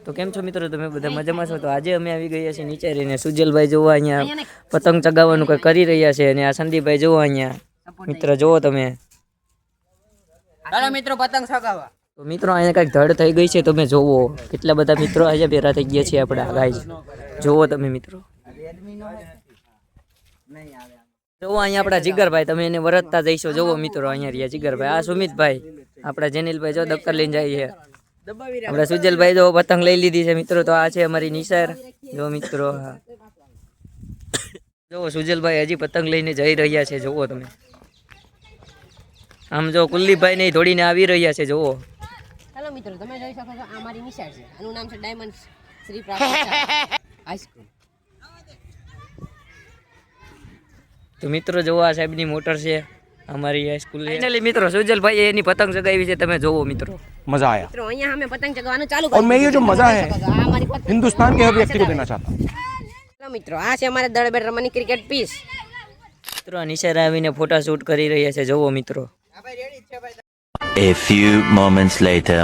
તો કેમ છો મિત્રો, તમે બધા મજામાં છો? તો આજે અમે આવી ગયા છીએ નીચે રહીને. સુજલભાઈ જોવો અહીંયા પતંગ ચગાવવાનું કંઈ કરી રહ્યા છે, અને આ સંદીપભાઈ જોવો અહીંયા મિત્ર જોવો તમે. ચાલો મિત્રો પતંગ ચગાવવા. તો મિત્રો અહીંયા કંઈક ધડ થઈ ગઈ છે, તમે જોવો કેટલા બધા મિત્રો અહીંયા ભેરા થઈ ગયા છે આપણા ગાઈસ. જોવો તમે મિત્રો, જોવો અહીંયા આપણા જીગરભાઈ, તમે એને વરતતા જઈશો. જોવો મિત્રો અહીંયા રહ્યા જીગરભાઈ. આ સુમિતભાઈ, આપણા જેનિલભાઈ જો દફતર લઈને જાય છે. આપણે સુજલભાઈ જો પતંગ લઈ લીધી છે મિત્રો. તો આ છે અમારી નિશાર જો મિત્રો. હા જોવો સુજલભાઈ હજી પતંગ લઈને જઈ રહ્યા છે. જોવો તમે આમ જો કુલદીપભાઈ ને દોડીને આવી રહ્યા છે. જોવો ચાલો મિત્રો તમે જોઈ શકો છો આ મારી નિશાળ છે. આનું નામ છે ડાયમંડ શ્રી પ્રાપ્ત હાઈસ્કૂલ. તો મિત્રો જોવો આ સાહેબની મોટર છે અમારી હાઈસ્કૂલ. ફાઇનલી મિત્રો સુજલભાઈ એની પતંગ ચગાવી છે. તમે જોવો મિત્રો, मजा आया મિત્રો અહીંયા અમે પતંગ ચગાવવાનું ચાલુ और मैं ये जो मजा है આ મારી પતંગ हिंदुस्तान के हर व्यक्ति को देना चाहता हूँ। ચાલો મિત્રો આ છે અમારે દળ બેટ રમવાની ક્રિકેટ પીસ. મિત્રો નિશાર આવીને ફોટા શૂટ કરી રહ્યા છે. જોવો મિત્રો. A few moments later.